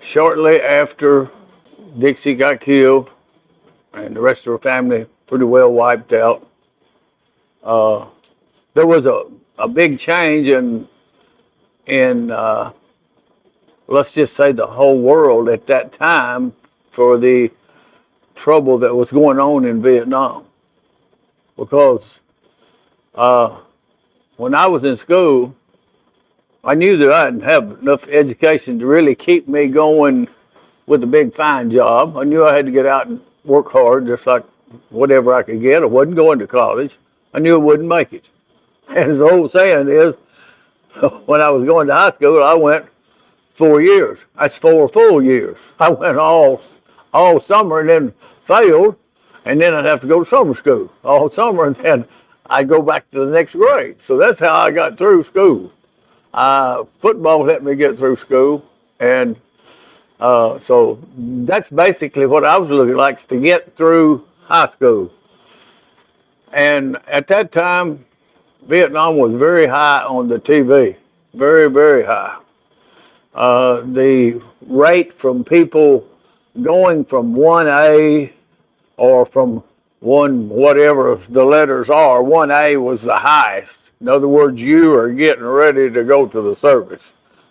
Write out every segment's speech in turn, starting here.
shortly after Dixie got killed and the rest of her family pretty well wiped out, uh, there was a big change in let's just say the whole world at that time for the trouble that was going on in Vietnam. Because uh, when I was in school, I knew that I didn't have enough education to really keep me going with a big fine job. I knew I had to get out and work hard, just like whatever I could get. I wasn't going to college. I knew I wouldn't make it. And the old saying is, when I was going to high school, I went 4 years. That's 4 full years. I went all summer and then failed, and then I'd have to go to summer school all summer, and then I'd go back to the next grade. So that's how I got through school. Football helped me get through school, and so that's basically what I was looking like to get through high school. And at that time, Vietnam was very high on the TV, very, very high. The rate from people going from 1A or from one, whatever the letters are, 1A was the highest. In other words, you are getting ready to go to the service,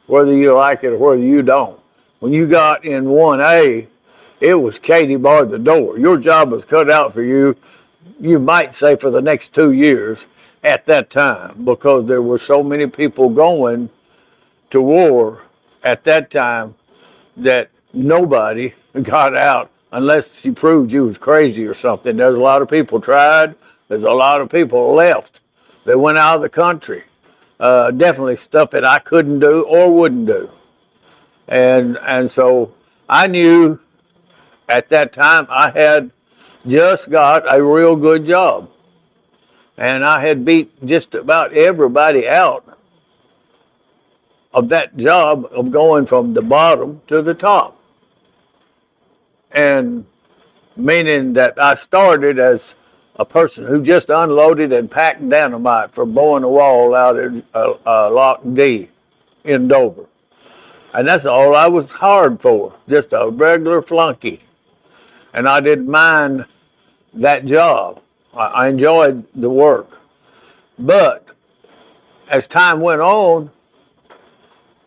whether you like it or whether you don't. When you got in 1A, it was Katie barred the door. Your job was cut out for you, you might say, for the next 2 years at that time, because there were so many people going to war at that time that nobody got out unless you proved you was crazy or something. There's a lot of people tried. There's a lot of people left. They went out of the country. Definitely stuff that I couldn't do or wouldn't do. And so I knew at that time I had just got a real good job. And I had beat just about everybody out of that job of going from the bottom to the top. And meaning that I started as a person who just unloaded and packed dynamite for blowing a wall out in Lock D in Dover. And that's all I was hired for, just a regular flunky. And I didn't mind that job. I enjoyed the work. But as time went on,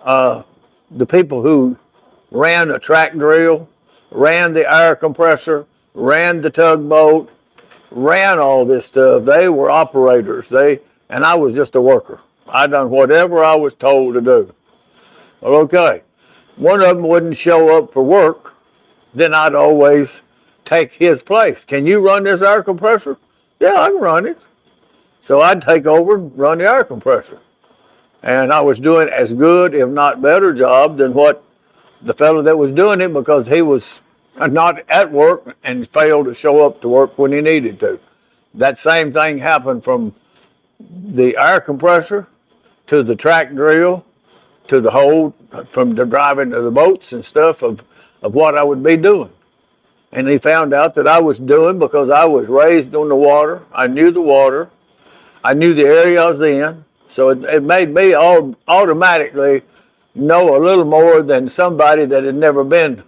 the people who ran the track drill, ran the air compressor, ran the tugboat, ran all this stuff, they were operators. And I was just a worker. I done whatever I was told to do. Well, okay. One of them wouldn't show up for work, then I'd always take his place. Can you run this air compressor? Yeah, I can run it. So I'd take over and run the air compressor. And I was doing as good, if not better job than what the fellow that was doing it, because he was not at work and failed to show up to work when he needed to. That same thing happened from the air compressor to the track drill to the whole, from the driving to the boats and stuff of what I would be doing. And he found out that I was doing because I was raised on the water. I knew the water. I knew the area I was in. So it made me automatically know a little more than somebody that had never been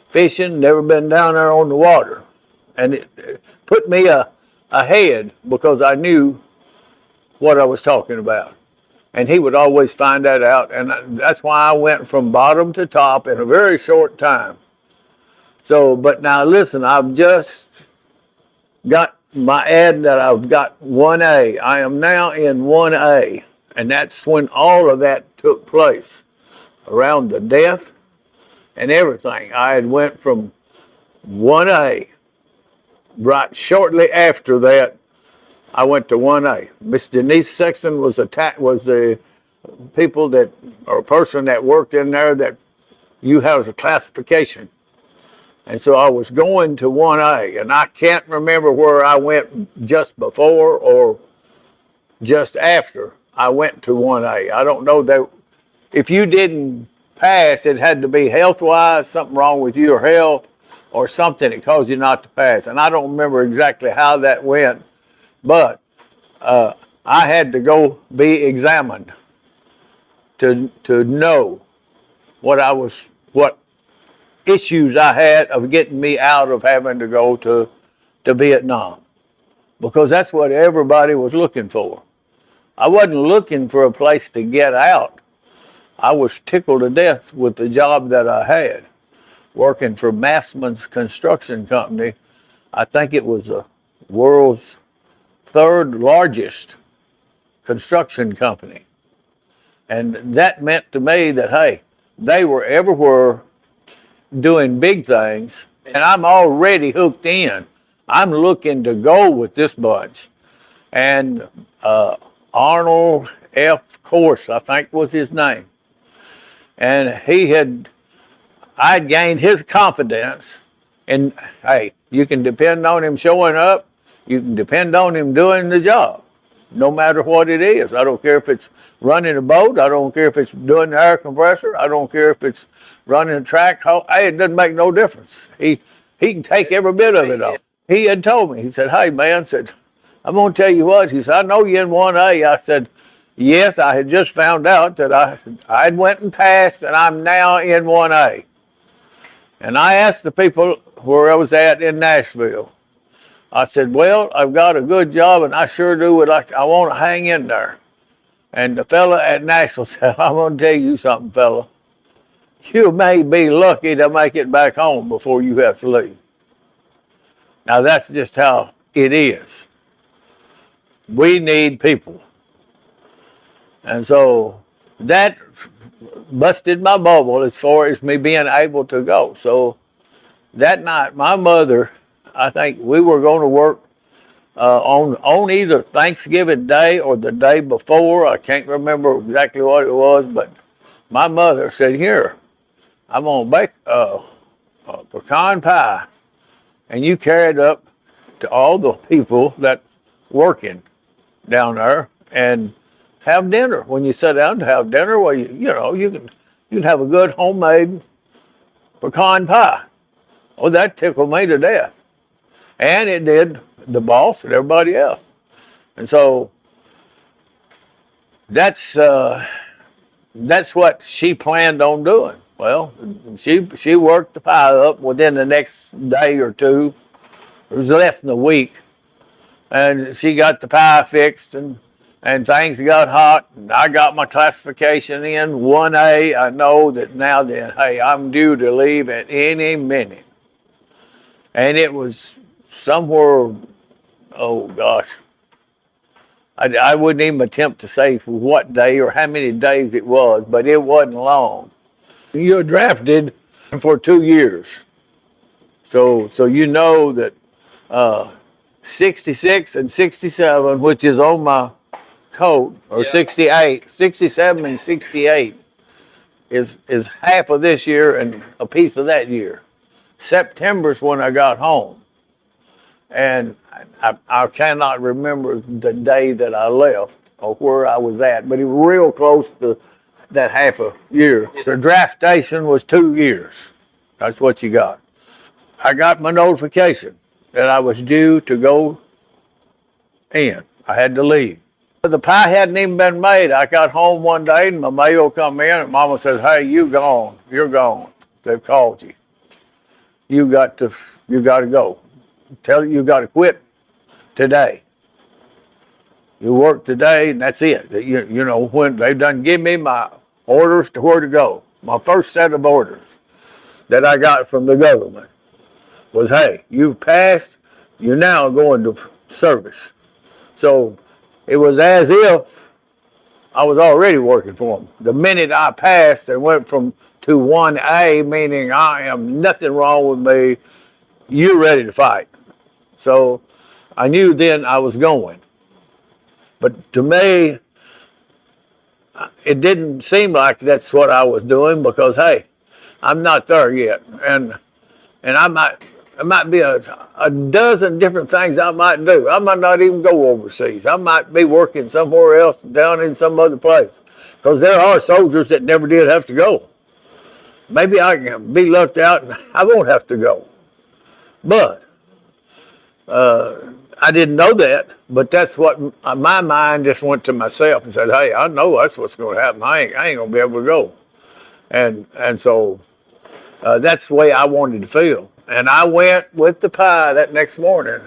fishing, never been down there on the water. And it put me ahead because I knew what I was talking about. And he would always find that out. And that's why I went from bottom to top in a very short time. So, but now listen, I've just got my ad that I've got 1A. I am now in 1A. And that's when all of that took place, around the death and everything. I had went from 1A. Right shortly after that, I went to 1A. Miss Denise Sexton was the people that, or a person that worked in there that you have as a classification. And so I was going to 1A, and I can't remember where I went just before or just after I went to 1A. I don't know that if you didn't pass, it had to be health-wise, something wrong with your health or something that caused you not to pass. And I don't remember exactly how that went, but I had to go be examined to know what issues I had of getting me out of having to go to Vietnam, because that's what everybody was looking for. I wasn't looking for a place to get out. I was tickled to death with the job that I had, working for Massman's construction company. I think it was the world's third largest construction company. And that meant to me that, hey, they were everywhere doing big things, and I'm already hooked in. I'm looking to go with this bunch. And Arnold F. Corse, I think was his name. And I'd gained his confidence. And hey, you can depend on him showing up. You can depend on him doing the job, no matter what it is. I don't care if it's running a boat. I don't care if it's doing the air compressor. I don't care if it's running a track. Hey, it doesn't make no difference. He can take every bit of it off. He had told me, he said, hey, man, said, I'm going to tell you what. He said, I know you're in 1A. I said, yes, I had just found out that I went and passed, and I'm now in 1A. And I asked the people where I was at in Nashville. I said, well, I've got a good job, and I sure do would like I want to hang in there. And the fella at Nashville said, I'm going to tell you something, fella. You may be lucky to make it back home before you have to leave. Now, that's just how it is. We need people. And so that busted my bubble as far as me being able to go. So that night, my mother, I think we were going to work on either Thanksgiving Day or the day before. I can't remember exactly what it was, but my mother said, here, I'm going to bake a pecan pie. And you carry it up to all the people that working down there and have dinner. When you sit down to have dinner, well, you can have a good homemade pecan pie. Oh, that tickled me to death. And it did the boss and everybody else. And so that's what she planned on doing. Well, she worked the pie up within the next day or two. It was less than a week. And she got the pie fixed, and things got hot. And I got my classification in 1A. I know that now then, hey, I'm due to leave at any minute. And it was somewhere, oh gosh, I wouldn't even attempt to say what day or how many days it was, but it wasn't long. You're drafted for 2 years. So you know that 66 and 67, which is on my coat, or 68, 67 and 68 is half of this year and a piece of that year. September's when I got home. And I cannot remember the day that I left or where I was at, but it was real close to that half a year. The draft station was 2 years. That's what you got. I got my notification that I was due to go in. I had to leave. The pie hadn't even been made. I got home one day and my mail come in and Mama says, hey, you gone. You're gone. They've called you. You got to go. Tell you got to quit today. You work today and that's it. You know, when they done give me my orders to where to go, my first set of orders that I got from the government was, hey, you've passed, you're now going to service. So it was as if I was already working for them. The minute I passed and went to 1A, meaning I am nothing wrong with me, you're ready to fight. So I knew then I was going. But to me, it didn't seem like that's what I was doing because, hey, I'm not there yet. And I might be a dozen different things I might do. I might not even go overseas. I might be working somewhere else down in some other place because there are soldiers that never did have to go. Maybe I can be left out and I won't have to go. But I didn't know that, but that's what my mind just went to myself and said, hey, I know that's what's going to happen. I ain't going to be able to go. And so That's the way I wanted to feel. And I went with the pie that next morning.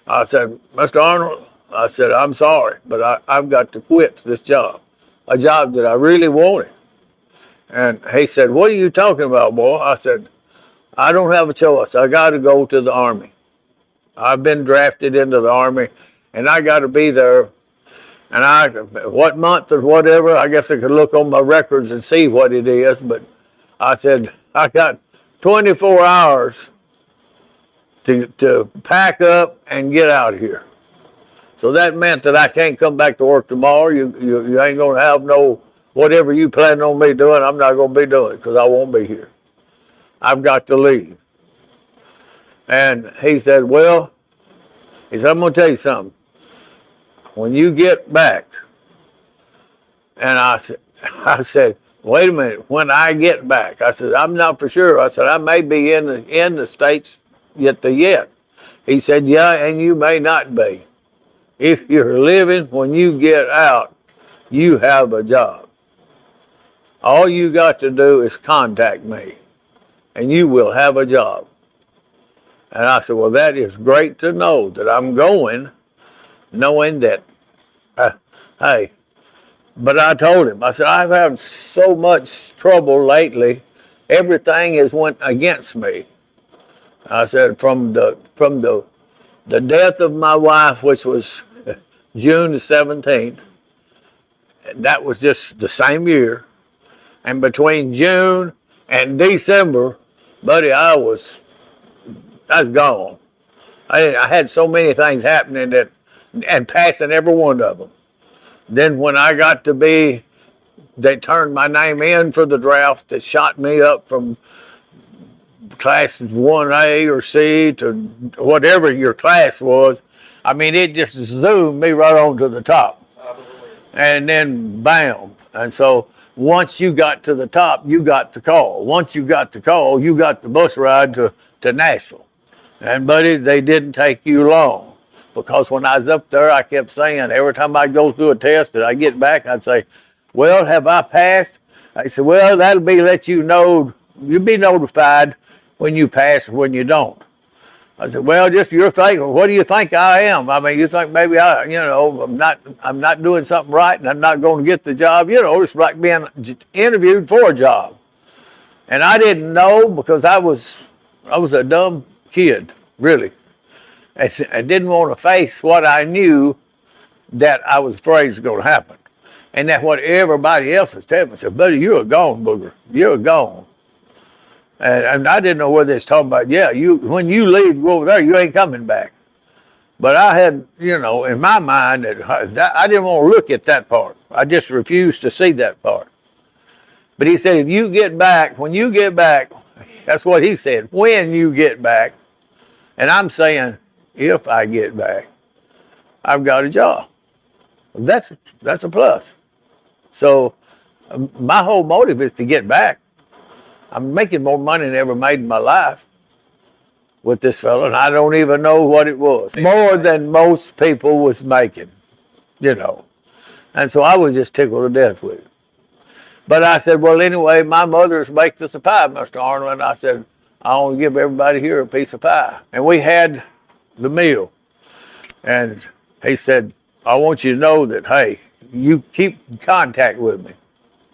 I said, Mr. Arnold, I said, I'm sorry, but I've got to quit this job, a job that I really wanted. And he said, what are you talking about, boy? I said, I don't have a choice. I got to go to the Army. I've been drafted into the Army, and I got to be there. And what month or whatever, I guess I could look on my records and see what it is. But I said, I got 24 hours to pack up and get out of here. So that meant that I can't come back to work tomorrow. You ain't going to have no, whatever you plan on me doing, I'm not going to be doing because I won't be here. I've got to leave. And he said, well, he said, I'm going to tell you something. When you get back, and I said, wait a minute, when I get back, I said, I'm not for sure. I said, I may be in the States yet. He said, yeah, and you may not be. If you're living, when you get out, you have a job. All you got to do is contact me, and you will have a job. And I said, well, that is great to know that I'm going, knowing that, hey, but I told him, I said, I've had so much trouble lately. Everything has went against me. I said, from the death of my wife, which was June the 17th, that was just the same year. And between June and December, buddy, I was gone. I had so many things happening and passing every one of them. Then when I got to be, they turned my name in for the draft that shot me up from classes 1A or C to whatever your class was. I mean, it just zoomed me right on to the top. And then bam. And so once you got to the top, you got the call. Once you got the call, you got the bus ride to Nashville. And buddy, they didn't take you long. Because when I was up there, I kept saying, every time I go through a test that I get back, I'd say, well, have I passed? I said, well, that'll be let you know, you'll be notified when you pass or when you don't. I said, well, just your thinking, what do you think I am? I mean, you think maybe I'm not doing something right and I'm not going to get the job? You know, it's like being interviewed for a job. And I didn't know because I was a dumb kid, really. I didn't want to face what I knew that I was afraid was going to happen. And that's what everybody else was telling me. I said, buddy, you're a gone booger. You're a gone. And I didn't know whether it's talking about, yeah, when you leave, go over there, you ain't coming back. But I had, in my mind, that I didn't want to look at that part. I just refused to see that part. But he said, if you get back, when you get back, that's what he said, when you get back. And I'm saying, if I get back, I've got a job. That's a plus. So my whole motive is to get back. I'm making more money than I ever made in my life with this fellow, and I don't even know what it was. More than most people was making, And so I was just tickled to death with it. But I said, well, anyway, my mother's baked us a pie, Mr. Arnold, and I said, I want to give everybody here a piece of pie. And we had the meal. And he said, I want you to know that, hey, you keep contact with me.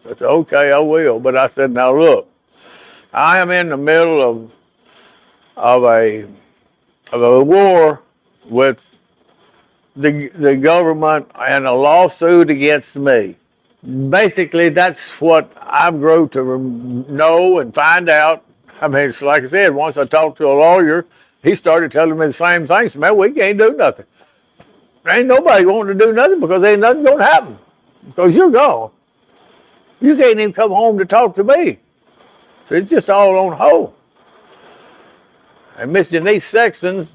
I said, okay, I will. But I said, now look, I am in the middle of a war with the government and a lawsuit against me. Basically, that's what I've grown to know and find out. I mean, it's like I said, once I talked to a lawyer, he started telling me the same thing. So, man, we can't do nothing. There ain't nobody going to do nothing because ain't nothing going to happen because you're gone. You can't even come home to talk to me. So it's just all on hold. And Miss Denise Sexton,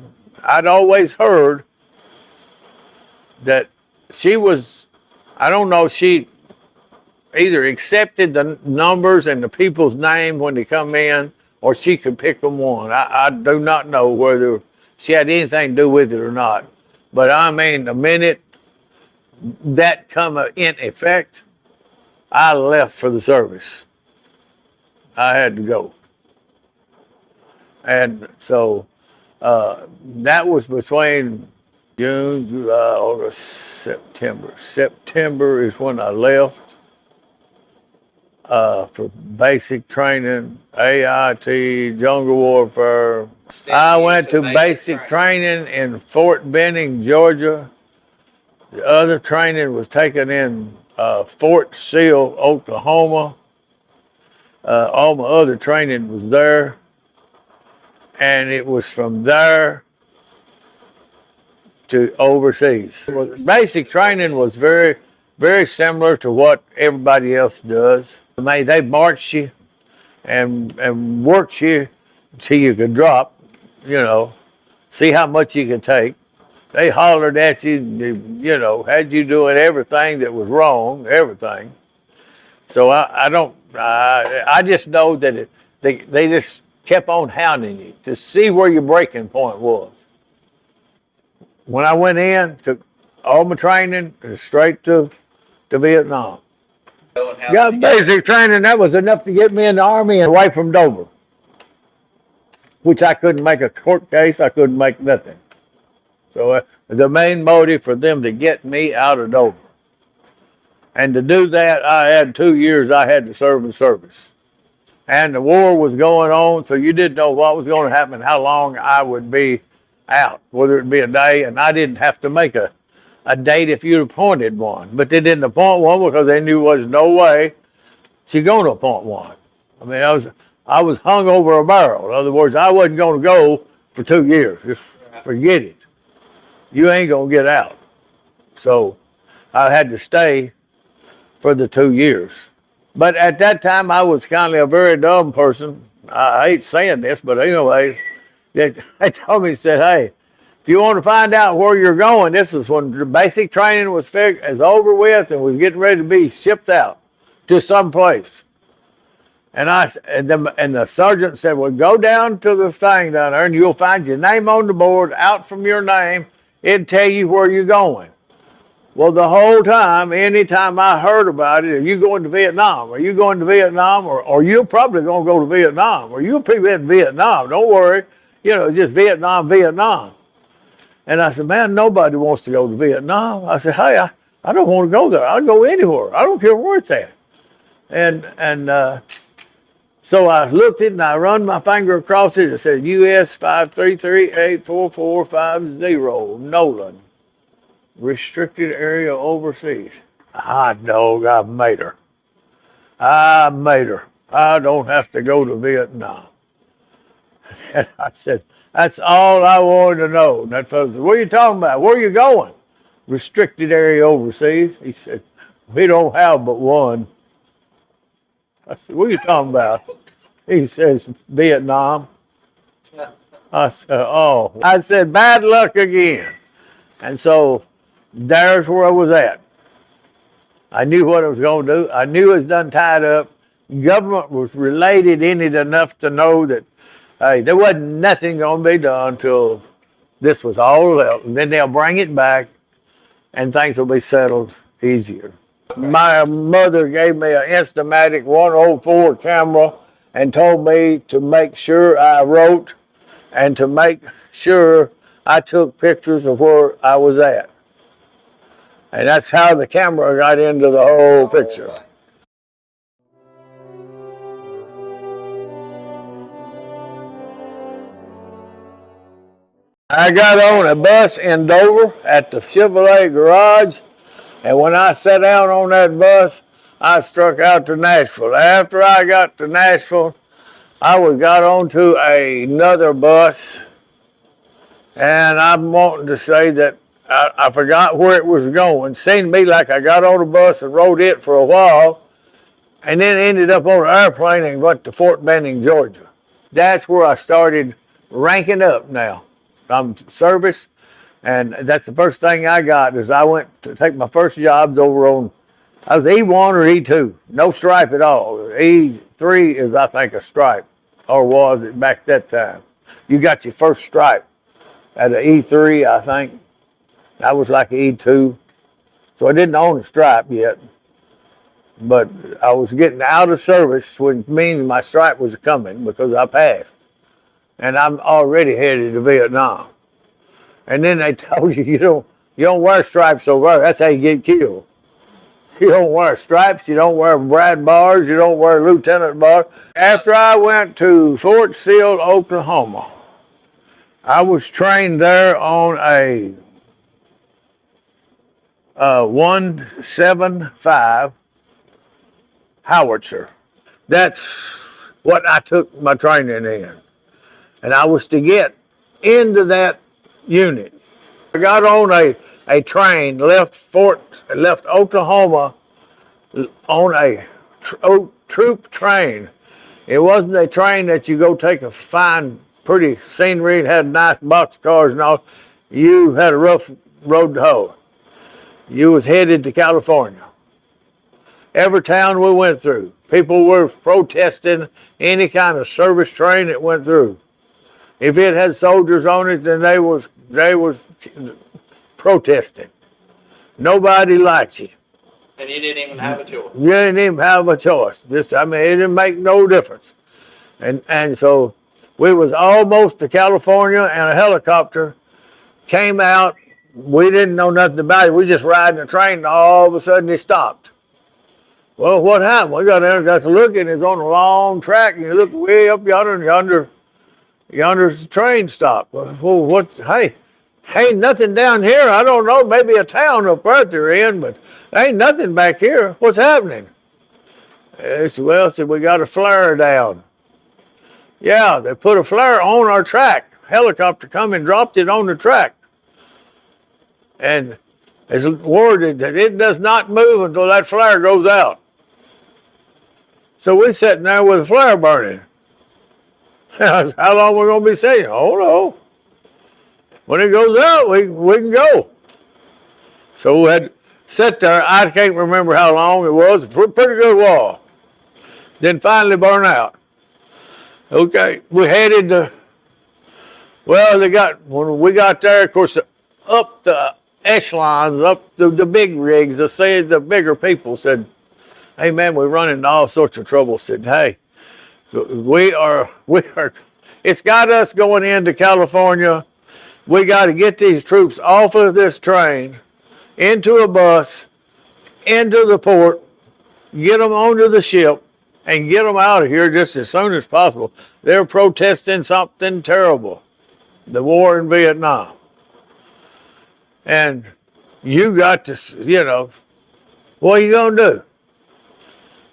I'd always heard that she was, I don't know, she either accepted the numbers and the people's name when they come in, or she could pick them one. I do not know whether she had anything to do with it or not. But I mean, the minute that come in effect, I left for the service. I had to go. And so that was between June, July, August, September. September is when I left for basic training, AIT, jungle warfare. I went to basic training in Fort Benning, Georgia. The other training was taken in Fort Sill, Oklahoma. All my other training was there. And it was from there to overseas. Basic training was very, very similar to what everybody else does. They marched you and worked you till you could drop, see how much you could take. They hollered at you, had you doing everything that was wrong, everything. So I just know that they just kept on hounding you to see where your breaking point was. When I went in, took all my training straight to Vietnam. Got basic training, that was enough to get me in the Army and away from Dover, which I couldn't make a court case, I couldn't make nothing. So the main motive for them to get me out of Dover. And to do that, I had 2 years I had to serve in service. And the war was going on, so you didn't know what was going to happen, how long I would be out, whether it be a day, and I didn't have to make a date if you appointed one. But they didn't appoint one because they knew there was no way she's going to appoint one. I mean, I was hung over a barrel. In other words, I wasn't going to go for 2 years. Just forget it. You ain't going to get out. So I had to stay for the 2 years. But at that time, I was kind of a very dumb person. I hate saying this, but anyways, they told me, said, hey, if you want to find out where you're going, this is when the basic training was over with and was getting ready to be shipped out to some place. And the sergeant said, well, go down to the thing down there and you'll find your name on the board. Out from your name, it'll tell you where you're going. Well, the whole time, anytime I heard about it, are you going to Vietnam? Are you going to Vietnam? Or you're probably going to go to Vietnam. Or you'll be in Vietnam. Don't worry. Just Vietnam, Vietnam. And I said, man, nobody wants to go to Vietnam. I said, hey, I don't want to go there. I'll go anywhere. I don't care where it's at. So I looked at it and I run my finger across it. It said US 533-84450, Nolin. Restricted area overseas. Hot dog, I made her. I don't have to go to Vietnam. And I said, that's all I wanted to know. And that fellow said, what are you talking about? Where are you going? Restricted area overseas. He said, we don't have but one. I said, what are you talking about? He says, Vietnam. I said, oh. I said, bad luck again. And so there's where I was at. I knew what I was going to do. I knew it was done tied up. Government was related in it enough to know that, hey, there wasn't nothing going to be done until this was all out. And then they'll bring it back and things will be settled easier. My mother gave me an Instamatic 104 camera and told me to make sure I wrote and to make sure I took pictures of where I was at. And that's how the camera got into the whole picture. I got on a bus in Dover at the Chevrolet garage, and when I sat down on that bus, I struck out to Nashville. After I got to Nashville, I got onto another bus, and I'm wanting to say that I forgot where it was going. Seemed to me like I got on the bus and rode it for a while, and then ended up on an airplane and went to Fort Benning, Georgia. That's where I started ranking up now. I'm service, and that's the first thing I got is I went to take my first jobs over on, I was E1 or E2, no stripe at all. E3 is, I think, a stripe, or was it back that time. You got your first stripe at an E3, I think. I was like an E2, so I didn't own a stripe yet, but I was getting out of service, which means my stripe was coming because I passed. and I'm already headed to Vietnam. And then they told you you don't wear stripes over there. That's how you get killed. You don't wear stripes. You don't wear brad bars. You don't wear lieutenant bars. After I went to Fort Sill, Oklahoma, I was trained there on a 175 howitzer. That's what I took my training in. And I was to get into that unit. I got on a train, left Oklahoma on a troop train. It wasn't a train that you go take a fine, pretty scenery and had nice box cars and all. You had a rough road to hoe. You was headed to California. Every town we went through, people were protesting any kind of service train that went through. If it had soldiers on it, then they was protesting. Nobody liked you. And you didn't even have a choice. You didn't even have a choice. It didn't make no difference. And so we was almost to California, and a helicopter came out. We didn't know nothing about it. We just riding the train, and all of a sudden it stopped. Well, what happened? We got there, got to look, and it's on a long track, and you look way up yonder, and yonder's the train stopped. Well, what? Hey, ain't nothing down here. I don't know, maybe a town up there they're in, but there ain't nothing back here. What's happening? Well, said we got a flare down. Yeah, they put a flare on our track. Helicopter come and dropped it on the track. And it's worded that it does not move until that flare goes out. So we're sitting there with a flare burning. How long we're going to be sitting? Oh, no. When it goes out, we can go. So we had to sit there. I can't remember how long it was. A pretty good while. Then finally burn out. Okay, we headed to, well, when we got there, of course, up the echelons, up the big rigs, the bigger people said, hey, man, we're running into all sorts of trouble. Said, hey, so we are, it's got us going into California. We got to get these troops off of this train, into a bus, into the port, get them onto the ship, and get them out of here just as soon as possible. They're protesting something terrible, the war in Vietnam. And you got to, what are you going to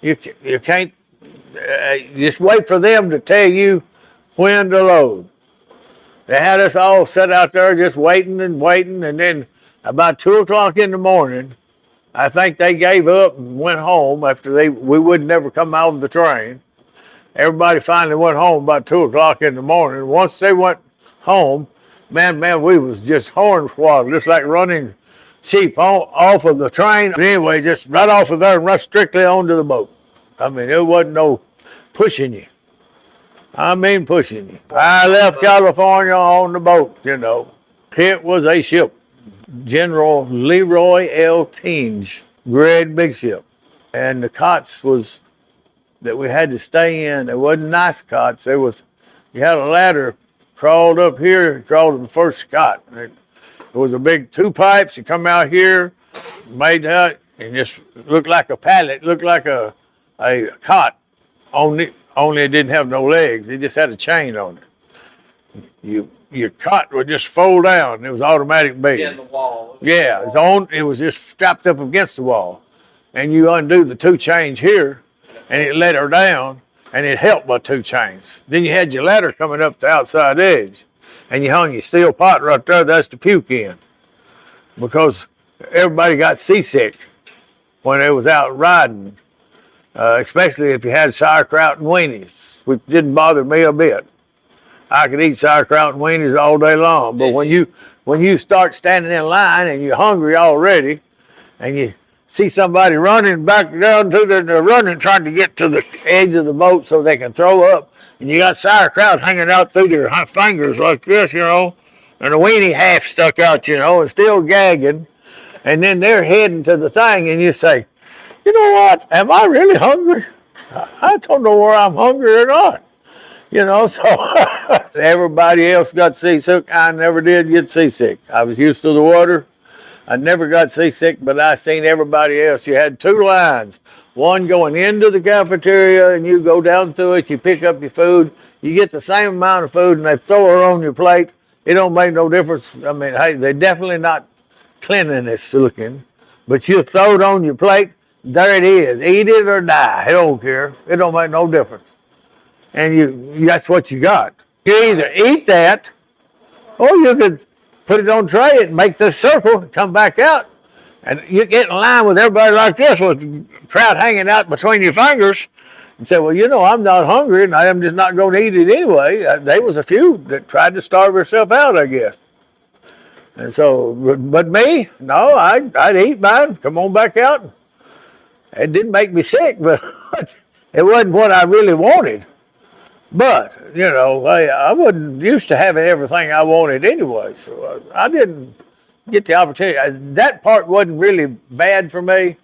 do? You can't just wait for them to tell you when to load. They had us all set out there just waiting, and then about 2 o'clock in the morning, I think they gave up and went home after we would never come out of the train. Everybody finally went home about 2 o'clock in the morning. Once they went home, man, we was just hornswoggled, just like running sheep off of the train. But anyway, just right off of there and run strictly onto the boat. I mean, there wasn't no pushing you. Pushing you. I left California on the boat, It was a ship. General Leroy Eltinge, great big ship. And the cots that we had to stay in, there wasn't nice cots. You had a ladder, crawled up here, crawled to the first cot. It was a big 2 pipes. You come out here, made that, and just looked like a pallet, looked like a cot, only it didn't have no legs. It just had a chain on it. Your cot would just fold down. It was automatic bed. In the wall. Yeah, it was just strapped up against the wall. And you undo the 2 chains here, and it let her down, and it helped by 2 chains. Then you had your ladder coming up the outside edge, and you hung your steel pot right there. That's the puke in. Because everybody got seasick when they was out riding, especially if you had sauerkraut and weenies, which didn't bother me a bit. I could eat sauerkraut and weenies all day long, but when you start standing in line and you're hungry already, and you see somebody running back down they're running, trying to get to the edge of the boat so they can throw up, and you got sauerkraut hanging out through their fingers like this, and a weenie half stuck out, and still gagging, and then they're heading to the thing, and you say, you know what, am I really hungry? I don't know whether I'm hungry or not. You know, so everybody else got seasick. I never did get seasick. I was used to the water. I never got seasick, but I seen everybody else. You had two lines, one going into the cafeteria, and you go down through it. You pick up your food. You get the same amount of food, and they throw it on your plate. It don't make no difference. I mean, hey, they're definitely not cleanliness looking, but you throw it on your plate. There it is. Eat it or die. I don't care. It don't make no difference. And that's what you got. You either eat that, or you could put it on tray and make this circle, come back out, and you get in line with everybody like this with the trout hanging out between your fingers and say, well, you know, I'm not hungry and I'm just not going to eat it anyway. There was a few that tried to starve herself out, I guess. And so, but me, no, I'd eat mine, come on back out. It didn't make me sick, but it wasn't what I really wanted. But, you know, I wasn't used to having everything I wanted anyway, so I didn't get the opportunity. That part wasn't really bad for me,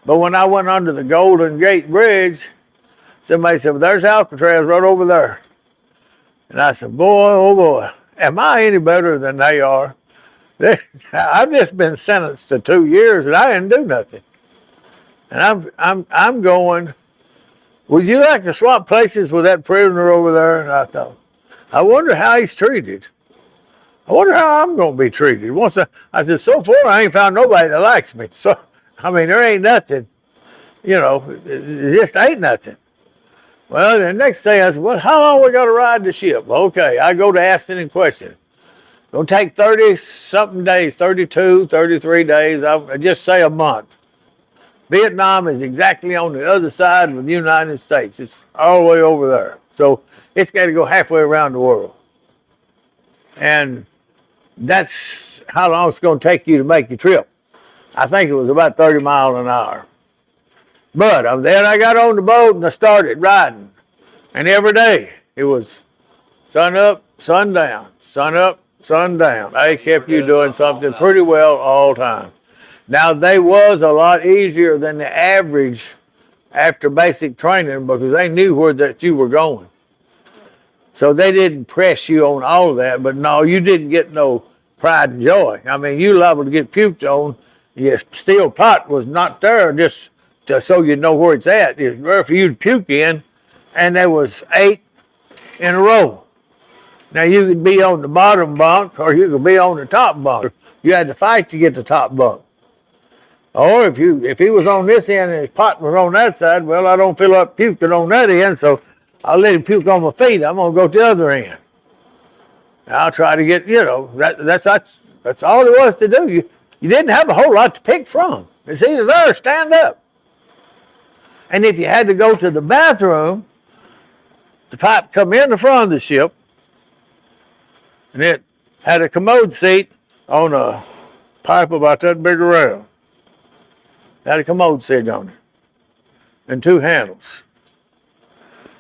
but when I went under the Golden Gate Bridge, somebody said, well, there's Alcatraz right over there. And I said, boy, oh boy, am I any better than they are? I've just been sentenced to 2 years and I didn't do nothing. And I'm going, would you like to swap places with that prisoner over there? And I thought, I wonder how he's treated. I wonder how I'm going to be treated. I said, so far I ain't found nobody that likes me. So, I mean, there ain't nothing, you know, it just ain't nothing. Well, the next day I said, well, how long we got to ride the ship? Okay, I go to asking and questioning. It'll take 30-something days, 32, 33 days, I just say a month. Vietnam is exactly on the other side of the United States. It's all the way over there. So it's got to go halfway around the world. And that's how long it's going to take you to make your trip. I think it was about 30 miles an hour. But then I got on the boat and I started riding. And every day it was sun up, sun down, sun up, sun down. They kept you doing something pretty well all the time. Now, they was a lot easier than the average after basic training because they knew where that you were going. So they didn't press you on all of that, but no, you didn't get no pride and joy. I mean, you liable to get puked on. Your steel pot was not there just so you know where it's at. It's there for you to puke in, and there was 8 in a row. Now, you could be on the bottom bunk or you could be on the top bunk. You had to fight to get the top bunk. Or if he was on this end and his pot was on that side, well, I don't feel like puking on that end, so I'll let him puke on my feet. I'm gonna go to the other end. And I'll try to get, you know, that's all there was to do. You didn't have a whole lot to pick from. It's either there or stand up. And if you had to go to the bathroom, the pipe come in the front of the ship, and it had a commode seat on a pipe about that big around. Had a commode seat on it and 2 handles.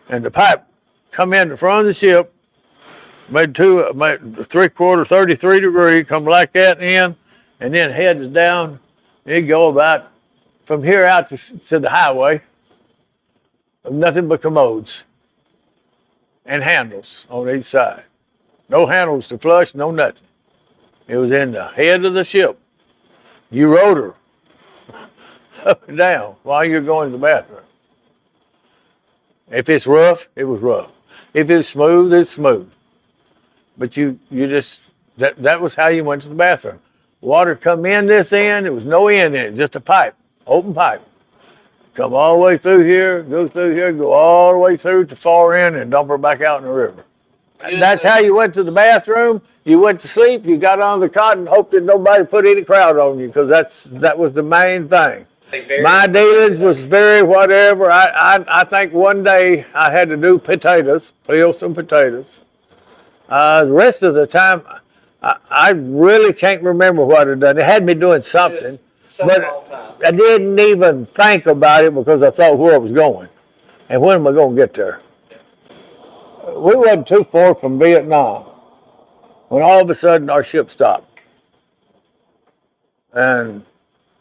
And the pipe come in the front of the ship, made 3/4, 33 degree, come like that in, and then heads down. It'd go about from here out to the highway, nothing but commodes and handles on each side. No handles to flush, no nothing. It was in the head of the ship. You rode her up and down while you're going to the bathroom. If it's rough, it was rough. If it's smooth, it's smooth. But you just, that was how you went to the bathroom. Water come in this end, there was no end in it, just a pipe, open pipe. Come all the way through here, go all the way through to the far end and dump her back out in the river. And that's how you went to the bathroom. You went to sleep, you got on the cot and hoped that nobody put any crowd on you because that was the main thing. My dealings was very whatever. I think one day I had to do potatoes, peel some potatoes. The rest of the time, I really can't remember what I'd done. It had me doing something, but I didn't even think about it because I thought where I was going. And when am I going to get there? We wasn't too far from Vietnam when all of a sudden our ship stopped. And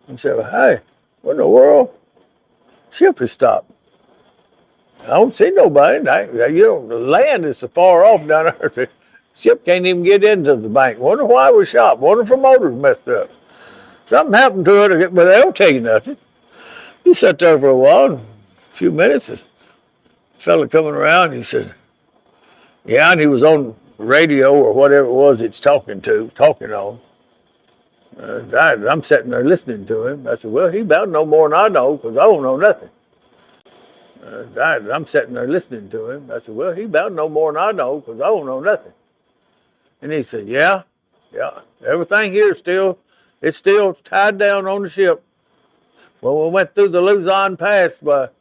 I said, hey, what in the world? Ship has stopped. I don't see nobody. The land is so far off down there. The ship can't even get into the bank. Wonder why we stopped. Wonder if the motor's messed up. Something happened to it, but they don't tell you nothing. He sat there for a while, a few minutes. A fella coming around, he said, yeah, and he was on radio or whatever it was it's talking on. I'm sitting there listening to him. I said, well, he about to know more than I know because I don't know nothing. I'm sitting there listening to him. I said, well, he about to know more than I know because I don't know nothing. And he said, yeah, everything here it's still tied down on the ship. Well, we went through the Luzon Pass, but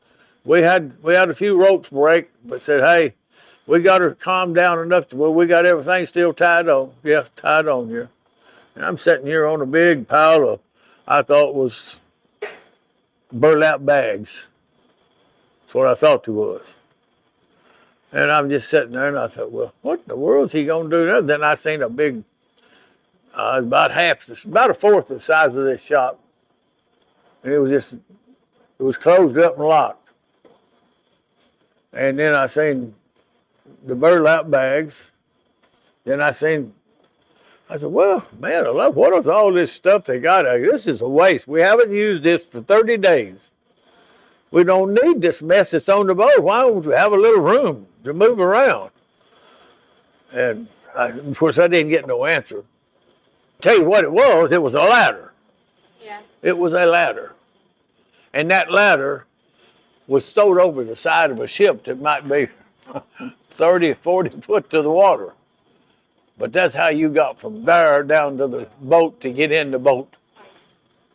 we had a few ropes break, but said, hey, we got her calmed down enough to where we got everything still tied on. Yeah, tied on here. And I'm sitting here on a big pile of, I thought was burlap bags. That's what I thought it was. And I'm just sitting there, and I thought, well, what in the world is he going to do now? Then I seen a big, about a fourth the size of this shop. And it was closed up and locked. And then I seen the burlap bags. Then I said, well, man, what is all this stuff they got? This is a waste. We haven't used this for 30 days. We don't need this mess that's on the boat. Why don't we have a little room to move around? And of course, I didn't get no answer. Tell you what it was a ladder. Yeah. It was a ladder. And that ladder was stowed over the side of a ship that might be 30 or 40 foot to the water. But that's how you got from there down to the boat to get in the boat.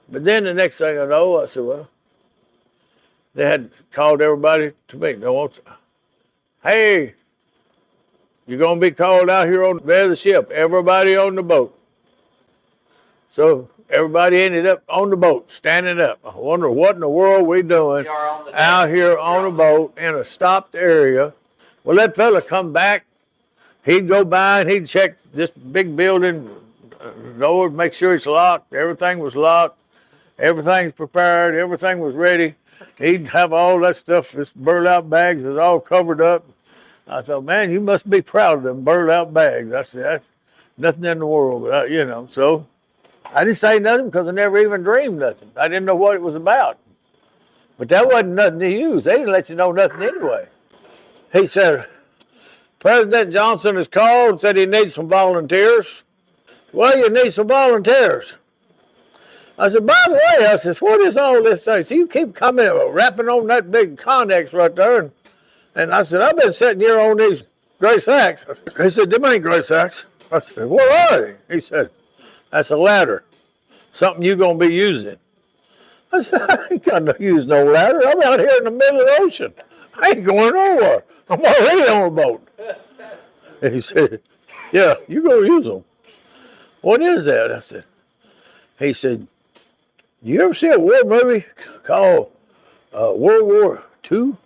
But then the next thing I know, I said, well, they had called everybody to me. Hey, you're going to be called out here on the bed of the ship. Everybody on the boat. So everybody ended up on the boat, standing up. I wonder what in the world we doing out here on a boat in a stopped area. Well, that fella come back. He'd go by and he'd check this big building, door, make sure it's locked. Everything was locked. Everything's prepared. Everything was ready. He'd have all that stuff. This burlap bags is all covered up. I thought, man, you must be proud of them burlap bags. I said, that's nothing in the world, but so I didn't say nothing because I never even dreamed nothing. I didn't know what it was about. But that wasn't nothing to use. They didn't let you know nothing anyway. He said, President Johnson has called and said he needs some volunteers. Well, you need some volunteers. I said, by the way, I said, what is all this thing? So you keep coming, rapping on that big Connex right there. And I said, I've been sitting here on these gray sacks. He said, them ain't gray sacks. I said, what are they? He said, that's a ladder. Something you're going to be using. I said, I ain't got to use no ladder. I'm out here in the middle of the ocean. I ain't going nowhere. I'm already on a boat. He said, yeah, you're going to use them. What is that? I said, he said, you ever see a war movie called World War II?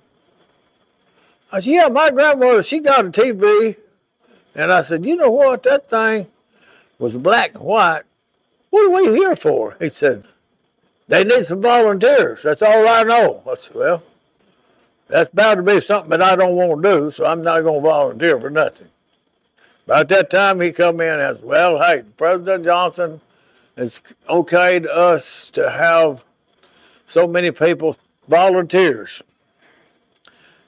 I said, yeah, my grandmother, she got a TV. And I said, you know what? That thing was black and white. What are we here for? He said, they need some volunteers. That's all I know. I said, well, that's bound to be something that I don't want to do, so I'm not going to volunteer for nothing. About that time, he come in and said, well, hey, President Johnson, it's okay to us to have so many people, volunteers.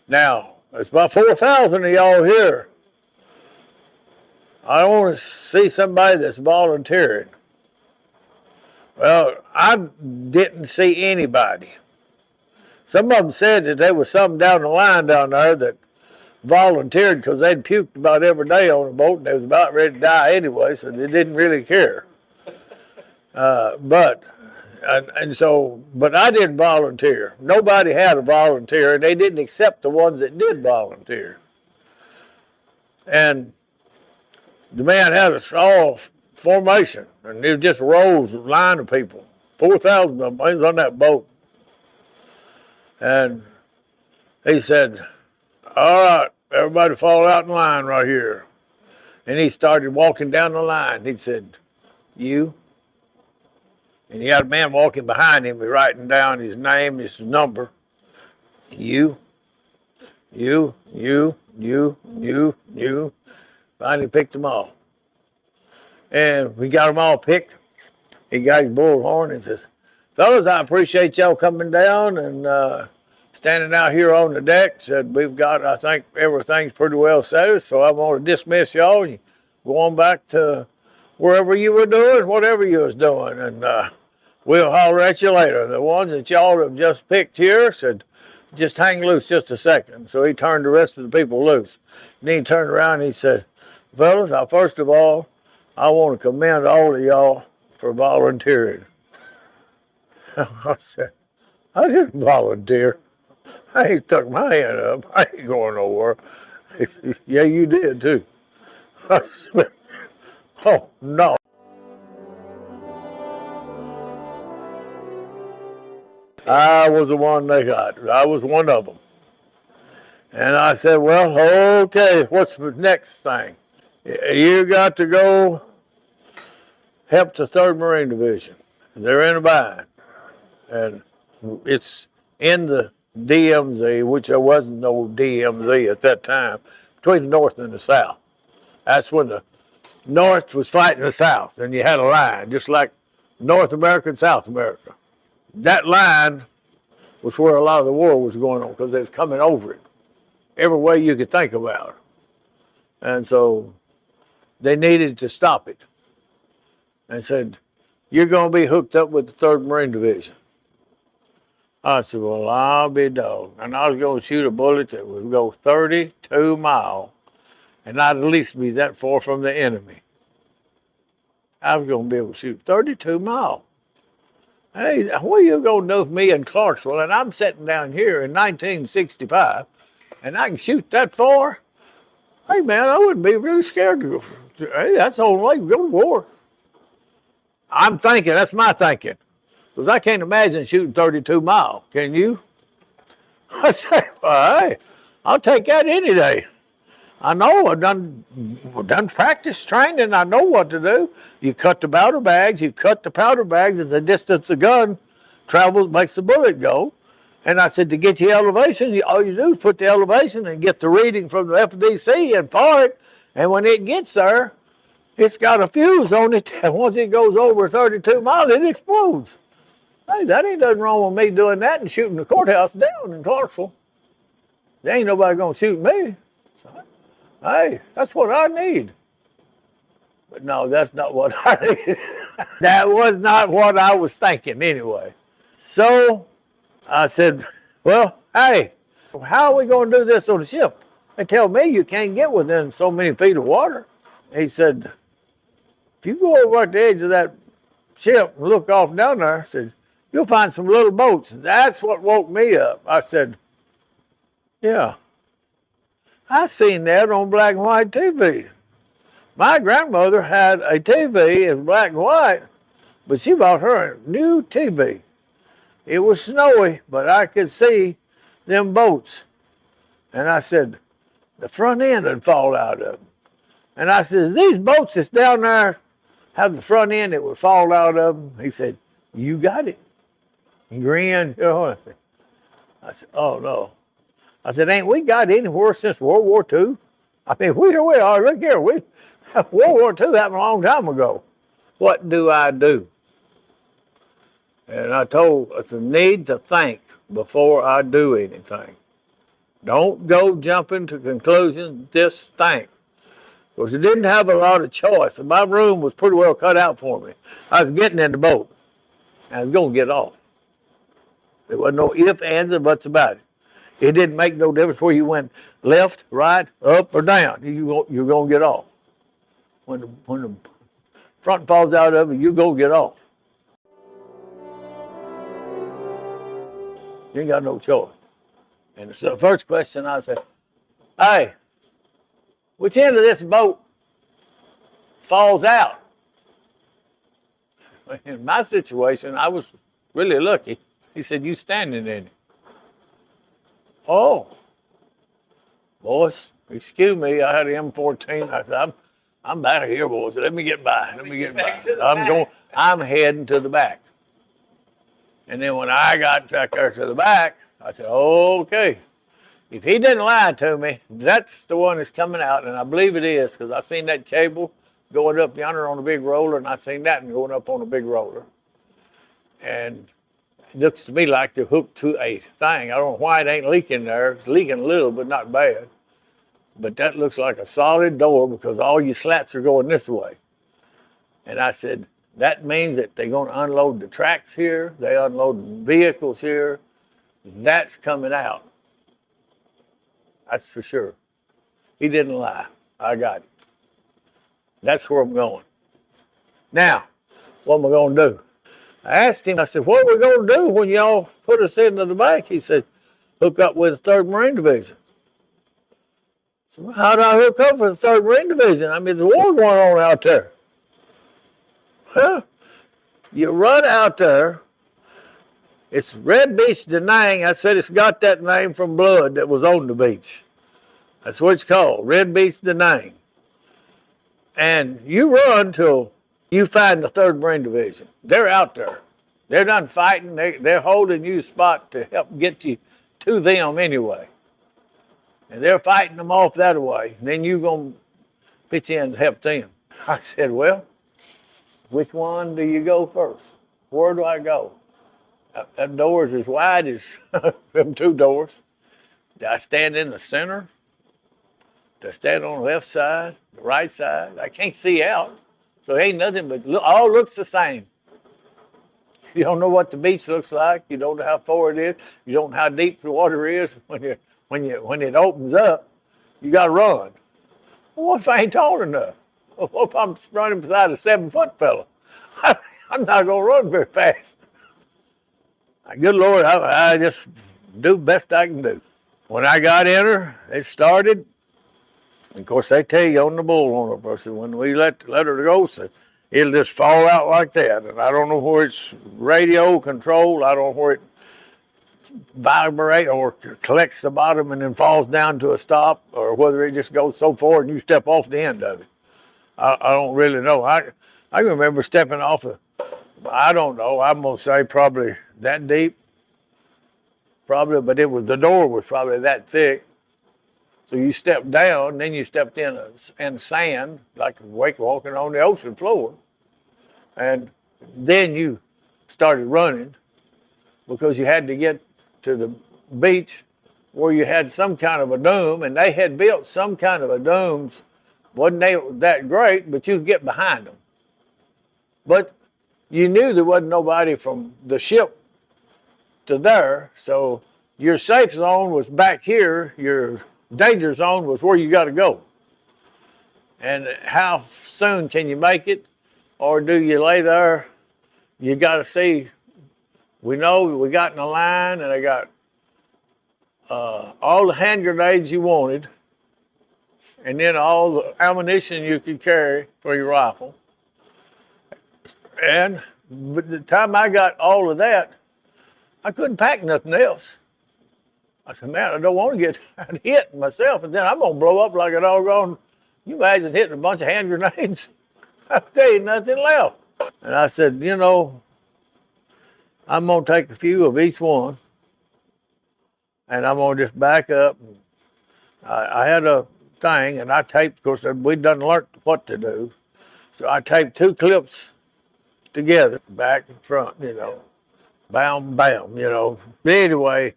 Now, there's about 4,000 of y'all here. I want to see somebody that's volunteering. Well, I didn't see anybody. Some of them said that there was some down the line down there that volunteered because they'd puked about every day on the boat and they was about ready to die anyway, so they didn't really care. But I didn't volunteer. Nobody had a volunteer, and they didn't accept the ones that did volunteer. And the man had us all formation, and it was just rows, line of people. 4,000 of them was on that boat. And he said, all right, everybody fall out in line right here. And he started walking down the line. He said, you. And he had a man walking behind him, writing down his name, his number. You. you. Finally picked them all. And we got them all picked. He got his bullhorn and says, fellas, I appreciate y'all coming down and standing out here on the deck. Said, I think everything's pretty well settled, so I'm going to dismiss y'all and go on back to wherever you were doing, whatever you was doing. And we'll holler at you later. The ones that y'all have just picked here said, just hang loose just a second. So he turned the rest of the people loose. And then he turned around and he said, fellas, first of all, I want to commend all of y'all for volunteering. I said, I didn't volunteer. I ain't stuck my hand up. I ain't going nowhere. He said, yeah, you did too. I said, oh, no. I was the one they got. I was one of them. And I said, well, okay, what's the next thing? You got to go help the 3rd Marine Division. They're in a bind. And it's in the DMZ, which there wasn't no DMZ at that time, between the North and the South. That's when the North was fighting the South, and you had a line, just like North America and South America. That line was where a lot of the war was going on, because they was coming over it, every way you could think about it. And so they needed to stop it. And said, you're going to be hooked up with the 3rd Marine Division. I said, well, I'll be dogged. And I was going to shoot a bullet that would go 32 miles, and I'd at least be that far from the enemy. I was going to be able to shoot 32 miles. Hey, what are you going to do with me in Clarksville? And I'm sitting down here in 1965, and I can shoot that far? Hey, man, I wouldn't be really scared to go. Hey, that's the only way to go to war. I'm thinking, that's my thinking. Because I can't imagine shooting 32 miles. Can you? I say, well, hey, I'll take that any day. I know, I've done practice training. I know what to do. You cut the powder bags. You cut the powder bags at the distance the gun travels, makes the bullet go. And I said, to get your elevation, all you do is put the elevation and get the reading from the FDC and fire it. And when it gets there, it's got a fuse on it. And once it goes over 32 miles, it explodes. Hey, that ain't nothing wrong with me doing that and shooting the courthouse down in Clarksville. There ain't nobody going to shoot me. So, hey, that's what I need. But no, that's not what I needed. That was not what I was thinking anyway. So I said, well, hey, how are we going to do this on the ship? They tell me you can't get within so many feet of water. He said, if you go over at the edge of that ship and look off down there, I said, you'll find some little boats. That's what woke me up. I said, yeah, I seen that on black and white TV. My grandmother had a TV in black and white, but she bought her a new TV. It was snowy, but I could see them boats. And I said, the front end would fall out of them. And I said, these boats that's down there have the front end that would fall out of them. He said, you got it. He grinned. You know, I said, oh, no. I said, ain't we got anywhere since World War II? I mean, here we are. Look here. World War II happened a long time ago. What do I do? And I said, need to think before I do anything. Don't go jumping to conclusions. Just think. Because I didn't have a lot of choice. And my room was pretty well cut out for me. I was getting in the boat. And I was going to get off. There wasn't no ifs, ands, or buts about it. It didn't make no difference where you went left, right, up, or down. You're going to get off. When the front falls out of it, you go get off. You ain't got no choice. And so the first question I said, hey, which end of this boat falls out? In my situation, I was really lucky. He said, you standing in it. Oh, boys, excuse me, I had an M14. I said, I'm out of here, boys. Let me get by. Let me get by. I'm heading to the back. And then when I got back there to the back, I said, okay, If he didn't lie to me, that's the one that's coming out, and I believe it is, because I seen that cable going up yonder on a big roller, and I seen that one going up on a big roller. And it looks to me like they're hooked to a thing. I don't know why it ain't leaking there. It's leaking a little, but not bad. But that looks like a solid door because all your slats are going this way. And I said, that means that they're going to unload the tracks here. They unload vehicles here. That's coming out. That's for sure. He didn't lie. I got it. That's where I'm going. Now, what am I going to do? I asked him, I said, what are we going to do when y'all put us into the bank? He said, hook up with the 3rd Marine Division. So how do I hook up with the 3rd Marine Division? I mean, there's a war going on out there. Well, you run out there. It's Red Beach Danang. I said it's got that name from blood that was on the beach. That's what it's called, Red Beach Danang. And you run till you find the 3rd Marine Division. They're out there. They're done fighting. They're holding you a spot to help get you to them anyway. And they're fighting them off that way. And then you're going to pitch in to help them. I said, well, which one do you go first? Where do I go? That door is as wide as them 2 doors. Do I stand in the center? Do I stand on the left side, the right side? I can't see out. So ain't nothing but, all looks the same. You don't know what the beach looks like. You don't know how far it is. You don't know how deep the water is. When it opens up, you got to run. Well, what if I ain't tall enough? What if I'm running beside a 7-foot fella? I'm not going to run very fast. Good Lord, I just do the best I can do. When I got in her, it started. Of course, they tell you on the bull on her person, when we let her go, so it'll just fall out like that. And I don't know where it's radio controlled. I don't know where it vibrates or collects the bottom and then falls down to a stop, or whether it just goes so far and you step off the end of it. I don't really know. I remember stepping off I don't know, I'm going to say probably that deep. Probably, but the door was probably that thick. So you stepped down, then you stepped in sand, like walking on the ocean floor. And then you started running because you had to get to the beach where you had some kind of a dome, and they had built some kind of a domes. Wasn't they that great, but you could get behind them. But you knew there wasn't nobody from the ship to there, so your safe zone was back here, your danger zone was where you got to go. And how soon can you make it, or do you lay there? You got to see. We know we got in a line, and I got all the hand grenades you wanted, and then all the ammunition you could carry for your rifle. And by the time I got all of that, I couldn't pack nothing else. I said, man, I don't want to get hit myself, and then I'm going to blow up like a doggone. You imagine hitting a bunch of hand grenades? I'll tell you, nothing left. And I said, you know, I'm going to take a few of each one, and I'm going to just back up. I had a thing, and I taped, of course, we'd done learned what to do. So I taped 2 clips together, back and front, you know, bam, bam, you know. But anyway,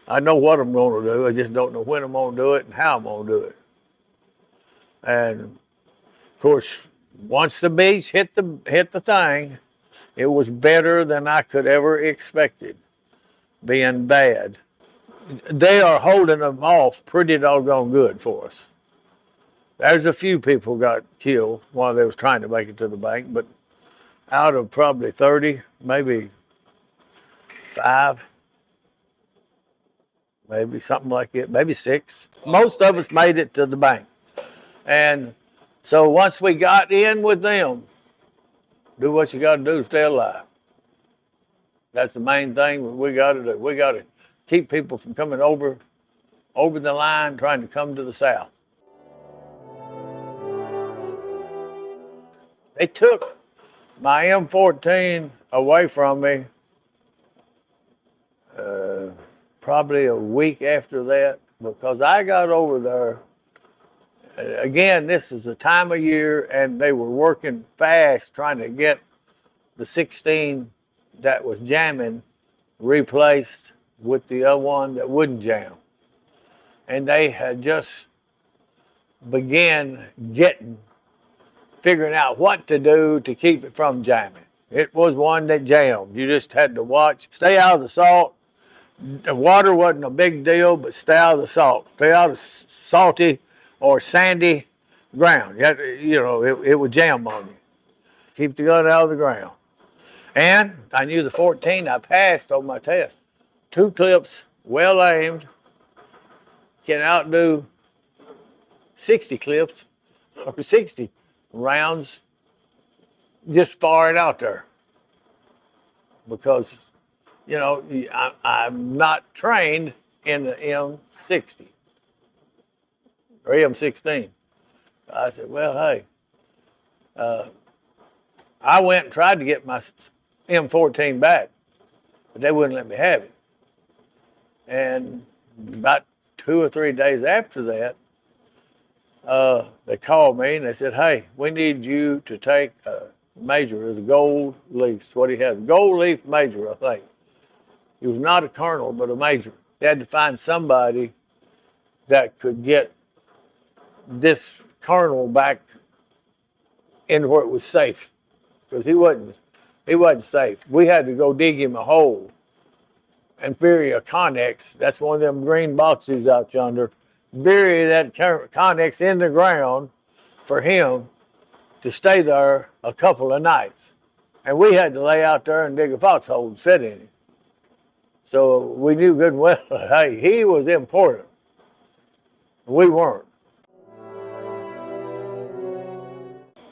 I know what I'm going to do. I just don't know when I'm going to do it and how I'm going to do it. And of course, once the beach hit the thing, it was better than I could ever expected, being bad. They are holding them off pretty doggone good for us. There's a few people got killed while they was trying to make it to the bank, but out of probably 30, maybe 5, maybe something like it, maybe 6. Most of us made it to the bank. And so once we got in with them, do what you got to do to stay alive. That's the main thing we got to do. We got to keep people from coming over the line, trying to come to the south. They took my M14 away from me probably a week after that. because I got over there. Again, this is a time of year, and they were working fast trying to get the 16 that was jamming replaced with the other one that wouldn't jam. And they had just began figuring out what to do to keep it from jamming. It was one that jammed. You just had to watch, stay out of the salt. The water wasn't a big deal, but stay out of the salt. Stay out of salty or sandy ground. It would jam on you. Keep the gun out of the ground. And I knew the 14 I passed on my test. 2 clips, well aimed, can outdo 60 clips or 60 rounds just firing out there. Because, I'm not trained in the M60 or M16. I said, well, hey, I went and tried to get my M14 back, but they wouldn't let me have it. And about 2 or 3 days after that, they called me and they said, hey, we need you to take a major as a gold leaf. That's what he had, a gold leaf major, I think. He was not a colonel, but a major. They had to find somebody that could get this colonel back into where it was safe, because he wasn't safe. We had to go dig him a hole and bury a Connex. That's one of them green boxes out yonder. Bury that Connex in the ground for him to stay there a couple of nights. And we had to lay out there and dig a foxhole and sit in it. So we knew good and well, hey, he was important. We weren't.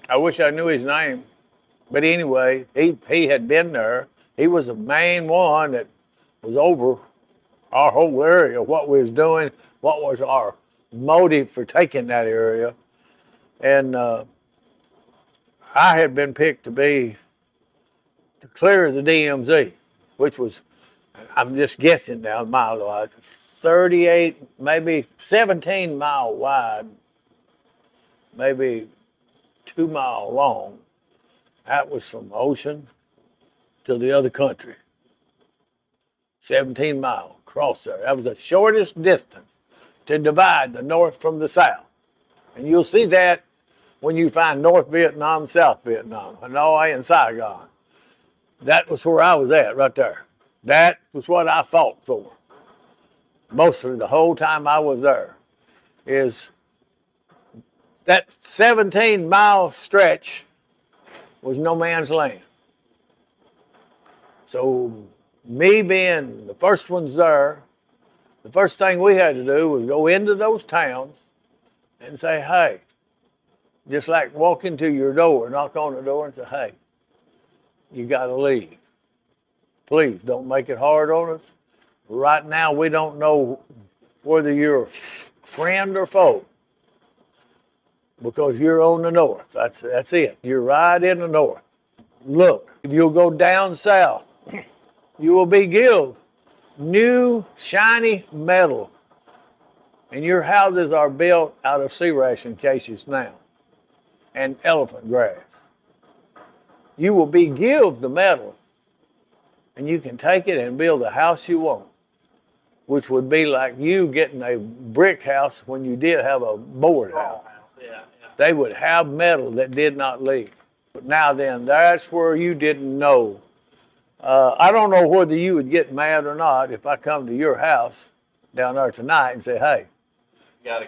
I wish I knew his name. But anyway, he had been there. He was the main one that was over our whole area, what we was doing, what was our motive for taking that area. And I had been picked to clear the DMZ, which was, I'm just guessing now, mile-wise, 38, maybe 17 mile wide, maybe 2 mile long. That was from ocean to the other country. 17 miles across there. That was the shortest distance to divide the North from the South. And you'll see that when you find North Vietnam, South Vietnam, Hanoi and Saigon. That was where I was at, right there. That was what I fought for. Mostly the whole time I was there. Is that 17-mile stretch was no man's land. So me being the first ones there, the first thing we had to do was go into those towns and say, hey, just like walk into your door, knock on the door and say, hey, you got to leave. Please don't make it hard on us. Right now, we don't know whether you're a friend or foe, because you're on the north. That's it. You're right in the north. Look, if you'll go down south, you will be given new shiny metal. And your houses are built out of sea ration cases now and elephant grass. You will be given the metal, and you can take it and build the house you want, which would be like you getting a brick house when you did have a board house. Yeah. They would have metal that did not leak. But now then, that's where you didn't know. I don't know whether you would get mad or not if I come to your house down there tonight and say, hey,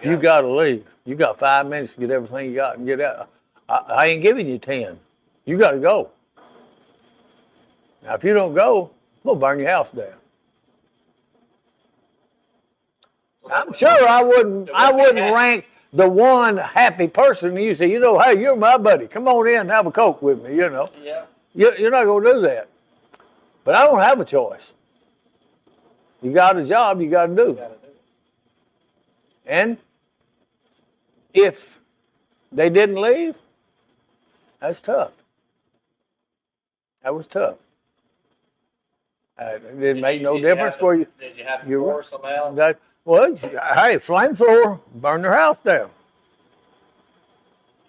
you got to leave. You got 5 minutes to get everything you got and get out. I ain't giving you 10. You got to go. Now, if you don't go, we'll burn your house down. I'm sure I wouldn't rank the one happy person. You say, hey, you're my buddy. Come on in and have a Coke with me, Yeah. You're not going to do that. But I don't have a choice. You got a job you got to do. And if they didn't leave, that's tough. That was tough. It didn't make no difference for you. Did you have to force them out? Well, hey, flamethrower, burn their house down.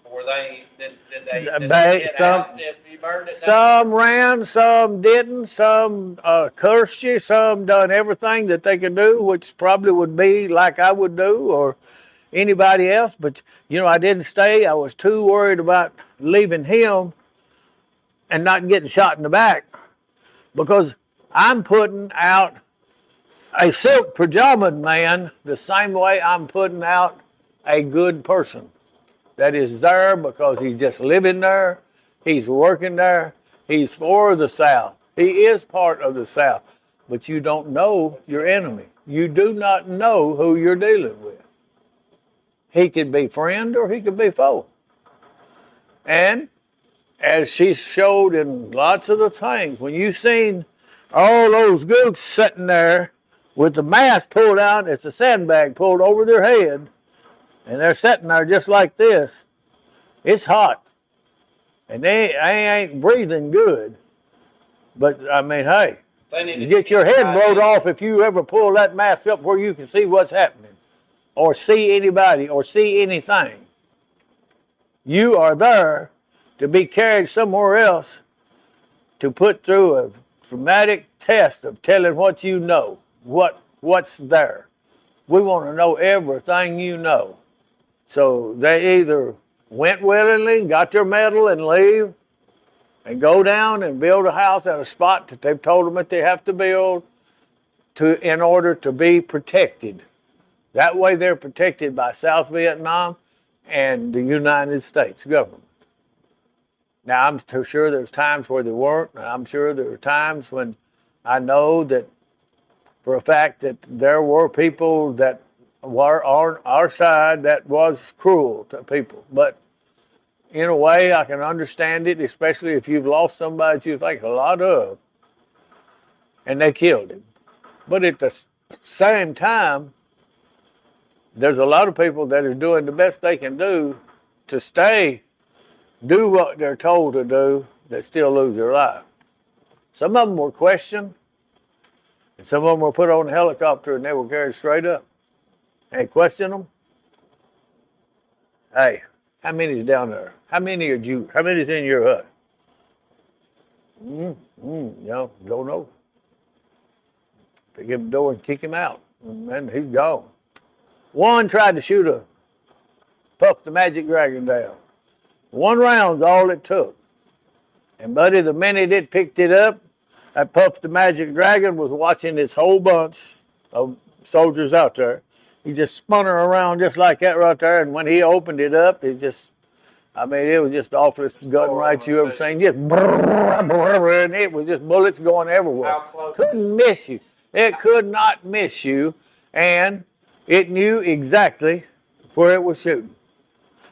Were they, did they get Some, out if you burned it down? some ran, some didn't, some cursed you, some done everything that they could do, which probably would be like I would do or anybody else. But, you know, I didn't stay. I was too worried about leaving him and not getting shot in the back because I'm putting out a silk pajama man the same way I'm putting out a good person that is there because he's just living there, he's working there, he's for the South. He is part of the South, but you don't know your enemy. You do not know who you're dealing with. He could be friend or he could be foe. And as she showed in lots of the things, when you seen all those gooks sitting there with the mask pulled out, it's a sandbag pulled over their head, and they're sitting there just like this. It's hot. And they ain't breathing good. But, I mean, hey, you get your head blowed off if you ever pull that mask up where you can see what's happening or see anybody or see anything. You are there to be carried somewhere else to put through a traumatic test of telling what you know, what's there. We want to know everything you know. So they either went willingly, got their medal and leave, and go down and build a house at a spot that they've told them that they have to build in order to be protected. That way they're protected by South Vietnam and the United States government. Now, I'm sure there's times where they weren't, and I'm sure there are times when I know that for a fact that there were people that were on our side that was cruel to people. But in a way, I can understand it, especially if you've lost somebody that you think a lot of, and they killed him. But at the same time, there's a lot of people that are doing the best they can do to do what they're told to do, that still lose their life. Some of them were questioned, and some of them were put on a helicopter and they were carried straight up. Hey, question them. Hey, how many's down there? How many are Jews? How many's in your hut? Don't know. Pick him the door and kick him out, and he's gone. One tried to shoot a Puff the Magic Dragon down. One round's all it took. And buddy, the minute it picked it up, that Puff the Magic Dragon was watching this whole bunch of soldiers out there. He just spun her around just like that right there, and when he opened it up, it was just the awfulest gun right you ever seen. Just and it was just bullets going everywhere. Couldn't miss you. It could not miss you, and it knew exactly where it was shooting.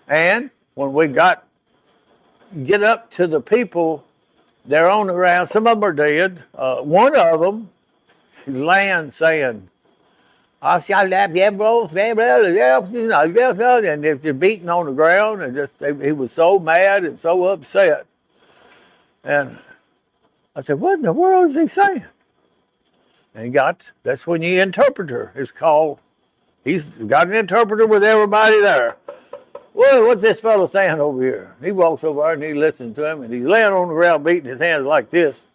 And when we get up to the people, they're on the ground. Some of them are dead. One of them is laying saying, I shot that, yeah, bro, and they're beating on the ground, and he was so mad and so upset. And I said, what in the world is he saying? And that's when the interpreter is called. He's got an interpreter with everybody there. Well, what's this fellow saying over here? He walks over there and he listens to him, and he's laying on the ground beating his hands like this.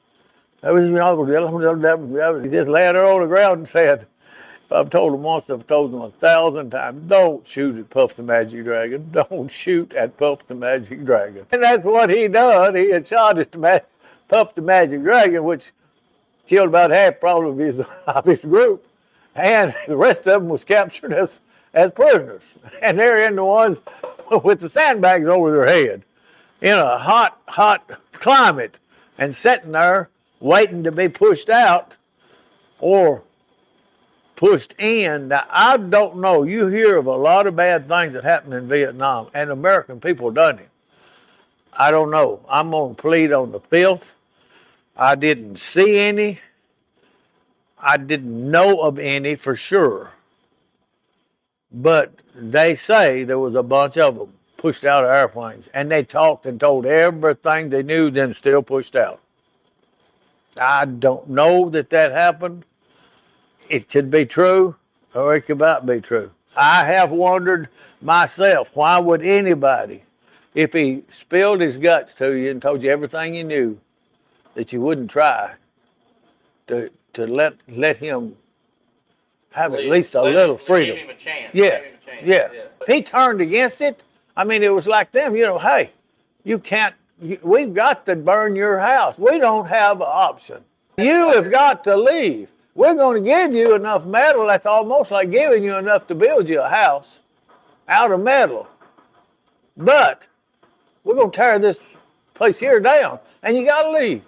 He's just laying there on the ground and said, if I've told him once, I've told him 1,000 times, don't shoot at Puff the Magic Dragon. Don't shoot at Puff the Magic Dragon. And that's what he done. He had shot at Puff the Magic Dragon, which killed about half probably of his group. And the rest of them was captured as prisoners. And they're in the ones with the sandbags over their head in a hot climate and sitting there waiting to be pushed out or pushed in. Now, I don't know. You hear of a lot of bad things that happened in Vietnam, and American people done it. I don't know. I'm going to plead on the filth. I didn't see any. I didn't know of any for sure. But they say there was a bunch of them pushed out of airplanes, and they talked and told everything they knew, then still pushed out. I don't know that happened. It could be true. or it could not be true. I have wondered myself, why would anybody, if he spilled his guts to you and told you everything he knew, that you wouldn't try to let him have at least a little freedom. Give him a chance. Yes, Give him a chance. yeah. If he turned against it, I mean, it was like them, hey, you can't, we've got to burn your house. We don't have an option. You have got to leave. We're going to give you enough metal. That's almost like giving you enough to build you a house out of metal. But we're going to tear this place here down, and you got to leave.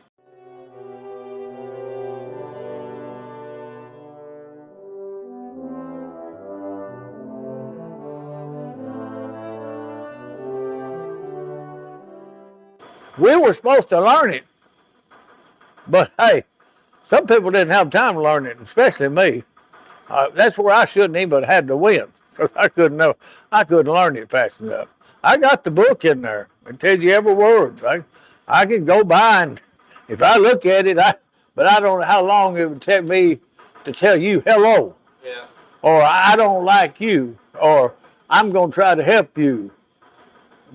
We were supposed to learn it, but hey, some people didn't have time to learn it, especially me. That's where I shouldn't even have had to win, because I couldn't learn it fast enough. I got the book in there. It tells you every word. Right? I can go by and if I look at it, but I don't know how long it would take me to tell you hello. Yeah. Or I don't like you, or I'm going to try to help you.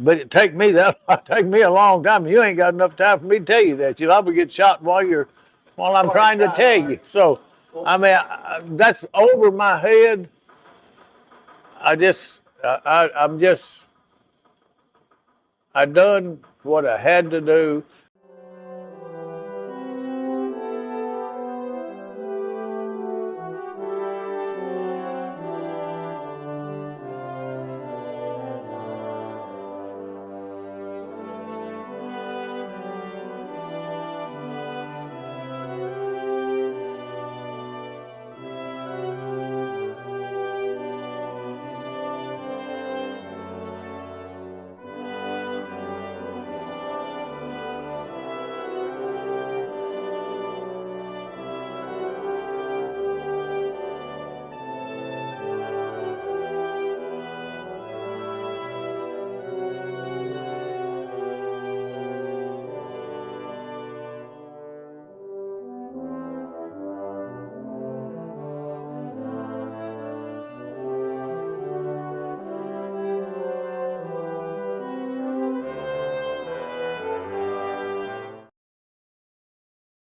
But it take me a long time. You ain't got enough time for me to tell you that. You'll probably get shot while I'm trying to tell you. So, I mean, that's over my head. I done what I had to do.